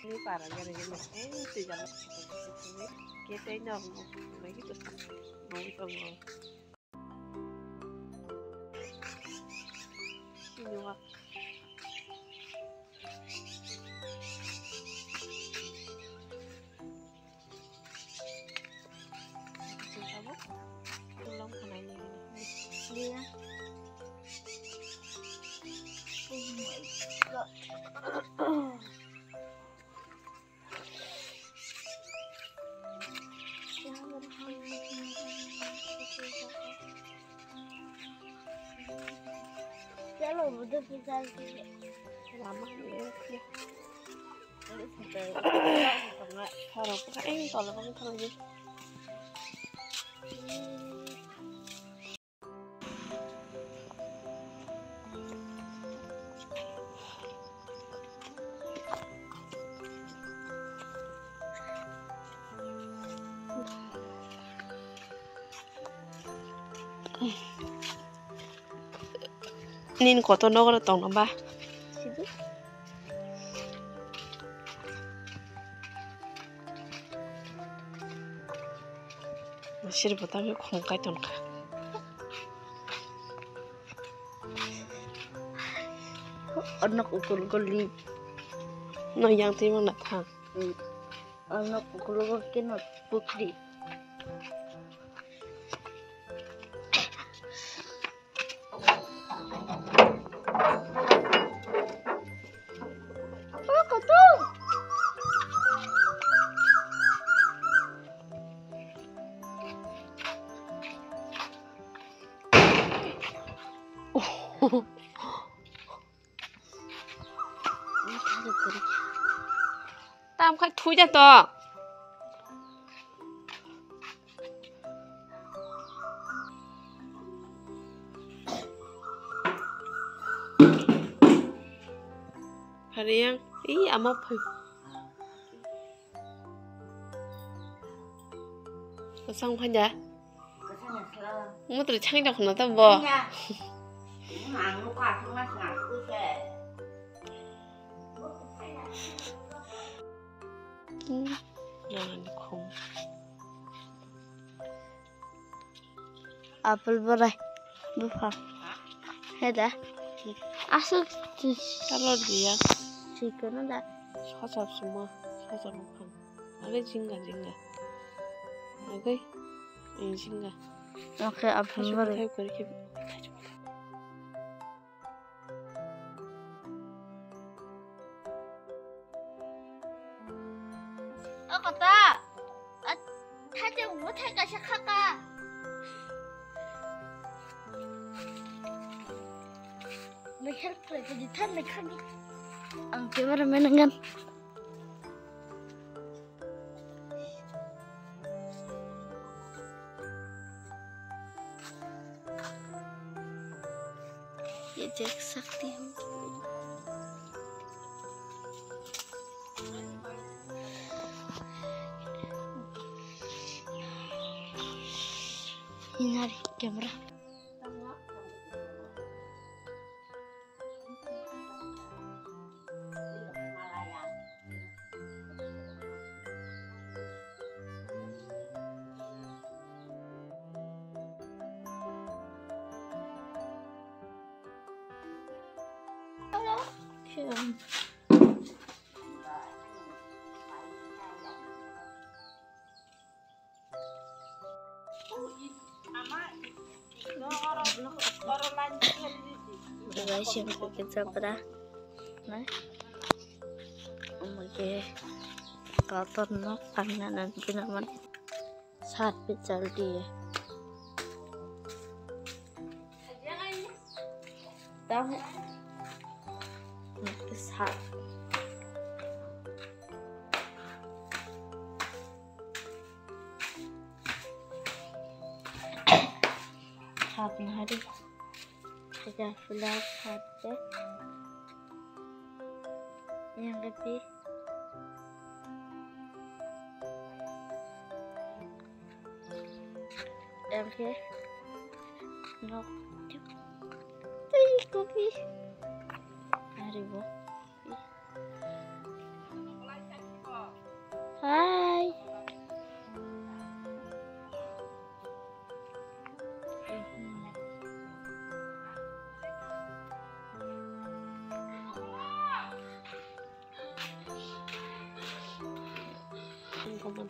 Ini parah gara-gara itu jalan kita ini lagi tuh mau coba ini wak kamu pulang kena ini Iya. Oh my god. Chalo, udah bisa lama ya terus sampai nggak harap kayak kalau kamu lagi nin koto nogoro tong namba situ. masih botol kongkai tonka Anak ukul goli, no yang timang natang anak ukul kinot putri. tam khai thui ra to hari yang ama phơi xong không nhá mua từ trang đọc nó tao bò jangan dikom Apel berai, bukan? Ada. Asal kalau dia chicken ada. sosok semua sosok bukan ada jingga oke ini jingga Oke, apel berai. Oh kata, tadi mau tanya kakak. Melihat kejutan mereka ni, angkat mana menengan. Ya cek sakti. Hindari kamera. Udah guys, yang kita pernah oke kotor no karena nanti naman saat pical dia tahu saat hari sudah pulang saja yang lebih oke no kopi hari bu kaman.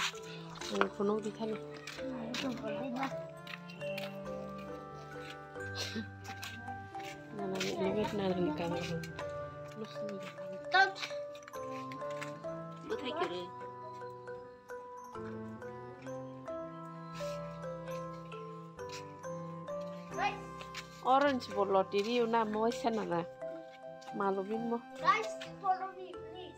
Ang puno di kan. Nanani luwet na rin ka na. Lusin niya. Butay kiri. Orange bolot diri una mo sana na. Malubin mo. Guys, follow me, please.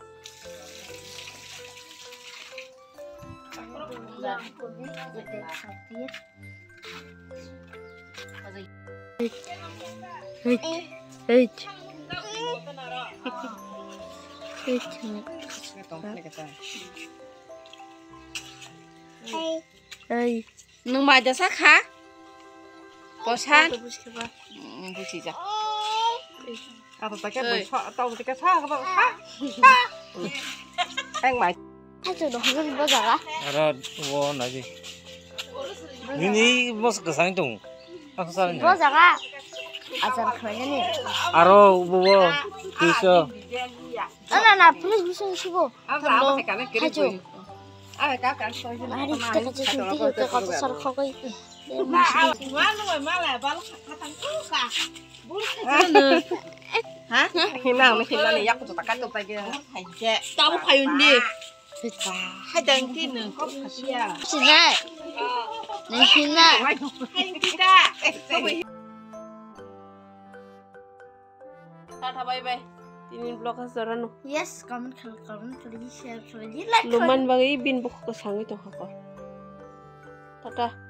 Nung maja sakha? Bosan? Busi ja. Apa pakai bosok atau pakai sah apa sah? Mày. 해줘도 한번 보자가. 알아, 뭐 나지. 니니 뭐 그상 동. aku salah. 보자가. 아जार 그러니. 알아, 뭐 그래서. 나 플리즈 무슨 시고. Apa kan 해줘. Ah, kan so yun. 아니 진짜 같이 숨기고 또 가서 살아가고 있어. Hả? Hinang nó hinang này yak tụi cắt tụi tay kia. Tao không phải đi. Hai đằng kia nữa có phải kia. 신나. 내 신나. Hai kita. Tata bye bye. Tinin blog sarano. Yes, comment please share please like. Luman bagi bin buku kesang itu kakak. Tata.